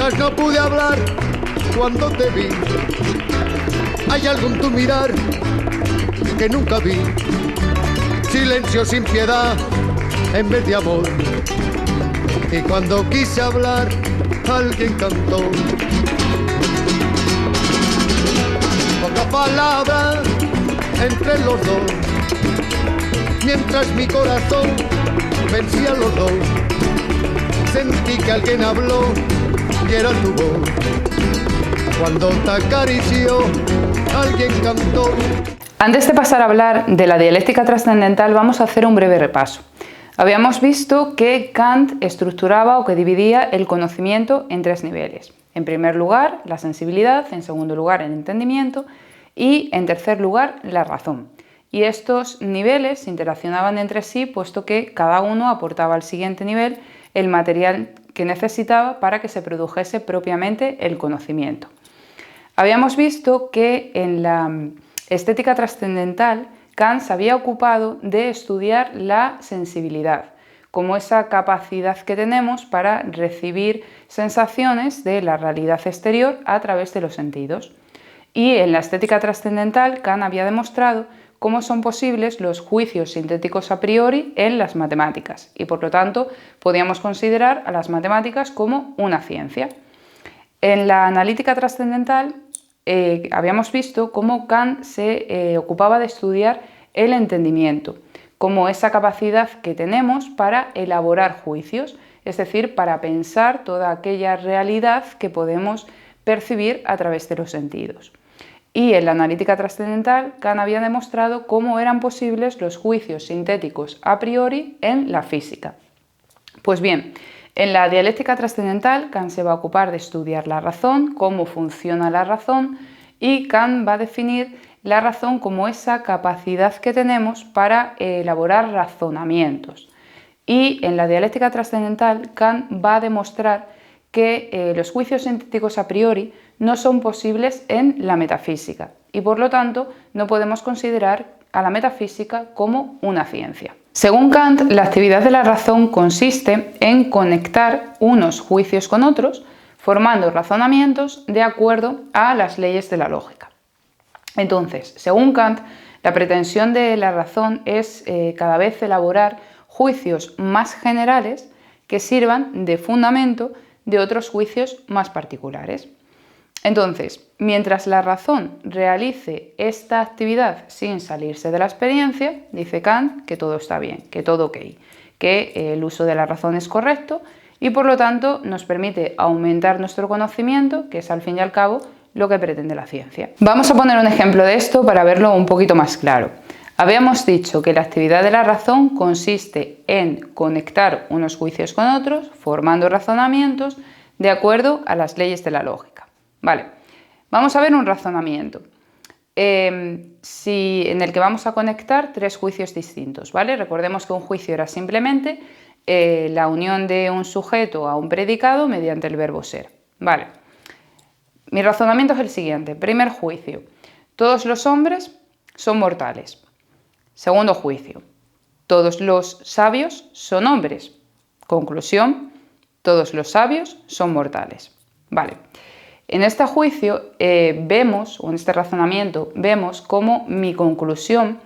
Quizás no pude hablar cuando te vi. Hay algo en tu mirar que nunca vi. Silencio sin piedad en vez de amor. Y cuando quise hablar, alguien cantó. Poca palabra entre los dos, mientras mi corazón vencía a los dos. Sentí que alguien habló y era tu voz. Cuando te acarició, alguien cantó. Antes de pasar a hablar de la dialéctica trascendental, vamos a hacer un breve repaso. Habíamos visto que Kant estructuraba o que dividía el conocimiento en tres niveles. En primer lugar, la sensibilidad, en segundo lugar, el entendimiento y, en tercer lugar, la razón. Y estos niveles interaccionaban entre sí, puesto que cada uno aportaba al siguiente nivel el material que necesitaba para que se produjese propiamente el conocimiento. Habíamos visto que en la estética trascendental Kant se había ocupado de estudiar la sensibilidad, como esa capacidad que tenemos para recibir sensaciones de la realidad exterior a través de los sentidos. Y en la estética trascendental Kant había demostrado cómo son posibles los juicios sintéticos a priori en las matemáticas y, por lo tanto, podíamos considerar a las matemáticas como una ciencia. En la analítica trascendental habíamos visto cómo Kant se ocupaba de estudiar el entendimiento, como esa capacidad que tenemos para elaborar juicios, es decir, para pensar toda aquella realidad que podemos percibir a través de los sentidos. Y en la analítica trascendental, Kant había demostrado cómo eran posibles los juicios sintéticos a priori en la física. Pues bien, en la dialéctica trascendental, Kant se va a ocupar de estudiar la razón, cómo funciona la razón, y Kant va a definir la razón como esa capacidad que tenemos para elaborar razonamientos. Y en la dialéctica trascendental, Kant va a demostrar que los juicios sintéticos a priori no son posibles en la metafísica y, por lo tanto, no podemos considerar a la metafísica como una ciencia. Según Kant, la actividad de la razón consiste en conectar unos juicios con otros, formando razonamientos de acuerdo a las leyes de la lógica. Entonces, según Kant, la pretensión de la razón es cada vez elaborar juicios más generales que sirvan de fundamento de otros juicios más particulares. Entonces, mientras la razón realice esta actividad sin salirse de la experiencia, dice Kant que todo está bien, que todo ok, que el uso de la razón es correcto y por lo tanto nos permite aumentar nuestro conocimiento, que es al fin y al cabo lo que pretende la ciencia. Vamos a poner un ejemplo de esto para verlo un poquito más claro. Habíamos dicho que la actividad de la razón consiste en conectar unos juicios con otros, formando razonamientos de acuerdo a las leyes de la lógica. Vale, vamos a ver un razonamiento en el que vamos a conectar tres juicios distintos, ¿vale? Recordemos que un juicio era simplemente la unión de un sujeto a un predicado mediante el verbo ser. Vale, mi razonamiento es el siguiente. Primer juicio, todos los hombres son mortales. Segundo juicio, todos los sabios son hombres. Conclusión, todos los sabios son mortales. Vale. En este juicio vemos, o en este razonamiento, vemos cómo mi conclusión,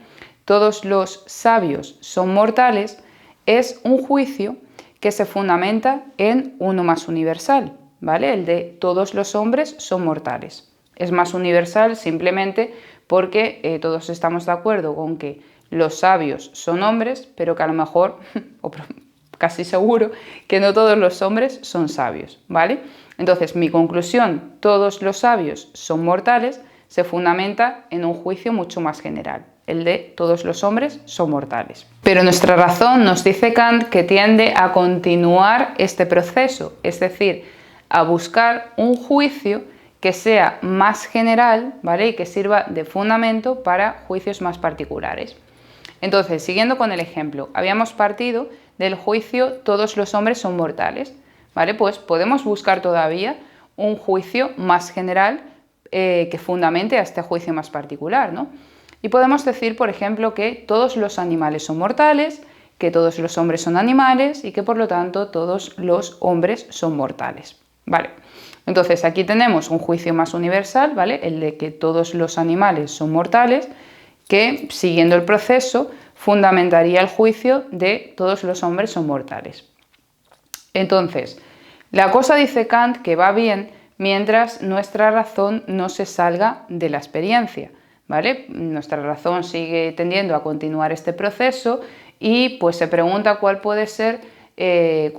todos los sabios son mortales, es un juicio que se fundamenta en uno más universal, ¿vale? El de todos los hombres son mortales. Es más universal simplemente porque todos estamos de acuerdo con que los sabios son hombres, pero que a lo mejor, o casi seguro, que no todos los hombres son sabios, ¿vale? Entonces, mi conclusión, todos los sabios son mortales, se fundamenta en un juicio mucho más general, el de todos los hombres son mortales. Pero nuestra razón, nos dice Kant, que tiende a continuar este proceso, es decir, a buscar un juicio que sea más general, ¿vale? Y que sirva de fundamento para juicios más particulares. Entonces, siguiendo con el ejemplo, habíamos partido del juicio todos los hombres son mortales, ¿vale? Pues podemos buscar todavía un juicio más general que fundamente a este juicio más particular, ¿no? Y podemos decir, por ejemplo, que todos los animales son mortales, que todos los hombres son animales y que por lo tanto todos los hombres son mortales, ¿vale? Entonces aquí tenemos un juicio más universal, ¿vale? El de que todos los animales son mortales, que siguiendo el proceso fundamentaría el juicio de todos los hombres son mortales. Entonces, la cosa dice Kant que va bien mientras nuestra razón no se salga de la experiencia, ¿vale? Nuestra razón sigue tendiendo a continuar este proceso y pues se pregunta cuál puede ser ese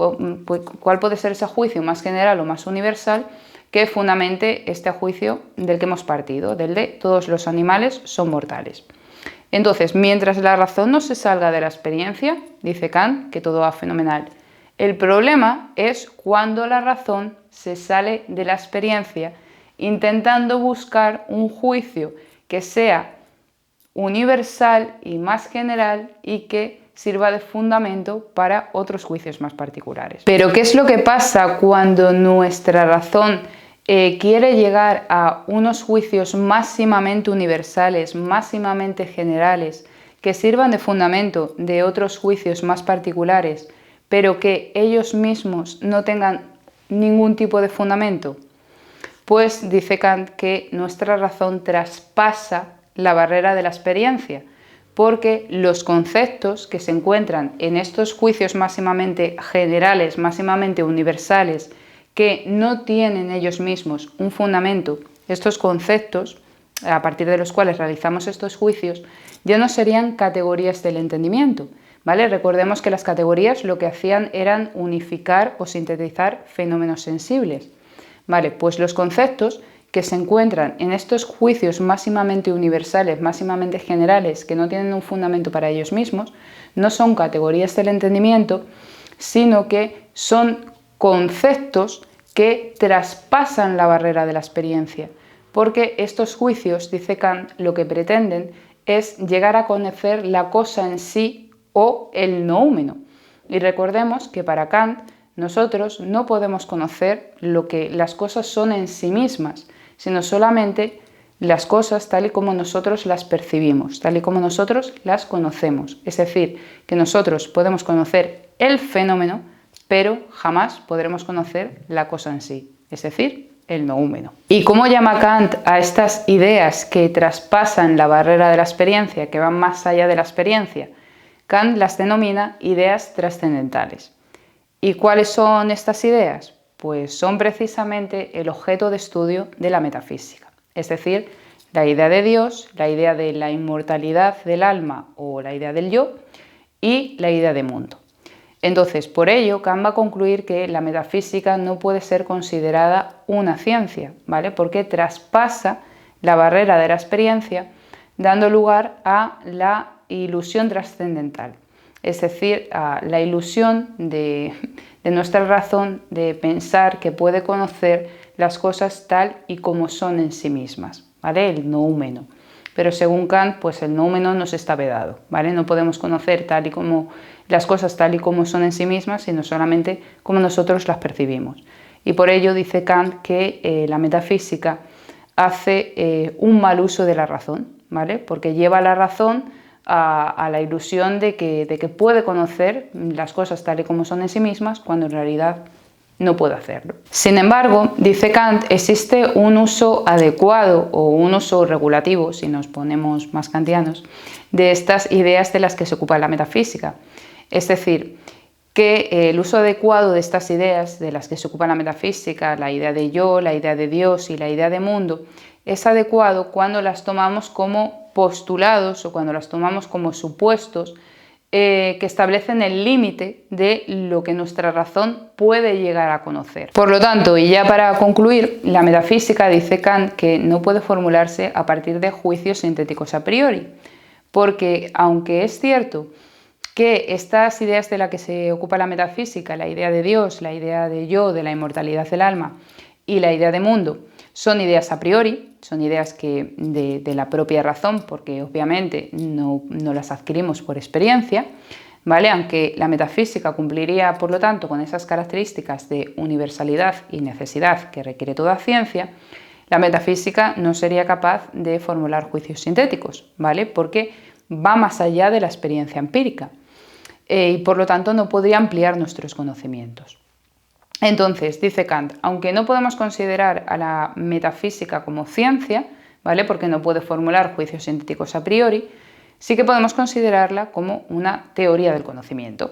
juicio más general o más universal que fundamente este juicio del que hemos partido, del de todos los animales son mortales. Entonces, mientras la razón no se salga de la experiencia, dice Kant que todo va fenomenal. El problema es cuando la razón se sale de la experiencia intentando buscar un juicio que sea universal y más general y que sirva de fundamento para otros juicios más particulares. Pero ¿qué es lo que pasa cuando nuestra razón quiere llegar a unos juicios máximamente universales, máximamente generales, que sirvan de fundamento de otros juicios más particulares, pero que ellos mismos no tengan ningún tipo de fundamento? Pues dice Kant que nuestra razón traspasa la barrera de la experiencia, porque los conceptos que se encuentran en estos juicios máximamente generales, máximamente universales, que no tienen ellos mismos un fundamento, estos conceptos, a partir de los cuales realizamos estos juicios, ya no serían categorías del entendimiento, ¿vale? Recordemos que las categorías lo que hacían eran unificar o sintetizar fenómenos sensibles, ¿vale? Pues los conceptos que se encuentran en estos juicios máximamente universales, máximamente generales, que no tienen un fundamento para ellos mismos, no son categorías del entendimiento, sino que son conceptos que traspasan la barrera de la experiencia, porque estos juicios, dice Kant, lo que pretenden es llegar a conocer la cosa en sí o el noúmeno. Y recordemos que para Kant nosotros no podemos conocer lo que las cosas son en sí mismas, sino solamente las cosas tal y como nosotros las percibimos, tal y como nosotros las conocemos. Es decir, que nosotros podemos conocer el fenómeno, pero jamás podremos conocer la cosa en sí, es decir, el noúmeno. ¿Y cómo llama Kant a estas ideas que traspasan la barrera de la experiencia, que van más allá de la experiencia? Kant las denomina ideas trascendentales. ¿Y cuáles son estas ideas? Pues son precisamente el objeto de estudio de la metafísica, es decir, la idea de Dios, la idea de la inmortalidad del alma o la idea del yo y la idea de mundo. Entonces, por ello, Kant va a concluir que la metafísica no puede ser considerada una ciencia, ¿vale? Porque traspasa la barrera de la experiencia, dando lugar a la ilusión trascendental, es decir, a la ilusión de nuestra razón de pensar que puede conocer las cosas tal y como son en sí mismas, ¿vale? El noúmeno. Pero según Kant, pues el noúmeno nos está vedado, ¿vale? No podemos conocer las cosas tal y como son en sí mismas, sino solamente como nosotros las percibimos. Y por ello dice Kant que la metafísica hace un mal uso de la razón, ¿vale? Porque lleva a la razón a la ilusión de que puede conocer las cosas tal y como son en sí mismas, cuando en realidad no puede hacerlo. Sin embargo, dice Kant, existe un uso adecuado o un uso regulativo, si nos ponemos más kantianos, de estas ideas de las que se ocupa la metafísica. Es decir, que el uso adecuado de estas ideas de las que se ocupa la metafísica, la idea de yo, la idea de Dios y la idea de mundo, es adecuado cuando las tomamos como postulados o cuando las tomamos como supuestos que establecen el límite de lo que nuestra razón puede llegar a conocer. Por lo tanto, y ya para concluir, la metafísica, dice Kant, que no puede formularse a partir de juicios sintéticos a priori, porque aunque es cierto que estas ideas de las que se ocupa la metafísica, la idea de Dios, la idea de yo, de la inmortalidad del alma y la idea de mundo, son ideas a priori, son ideas que de la propia razón, porque obviamente no las adquirimos por experiencia, ¿vale? Aunque la metafísica cumpliría, por lo tanto, con esas características de universalidad y necesidad que requiere toda ciencia, la metafísica no sería capaz de formular juicios sintéticos, ¿vale? Porque va más allá de la experiencia empírica y por lo tanto no podría ampliar nuestros conocimientos. Entonces, dice Kant, aunque no podemos considerar a la metafísica como ciencia, ¿vale? Porque no puede formular juicios sintéticos a priori, sí que podemos considerarla como una teoría del conocimiento.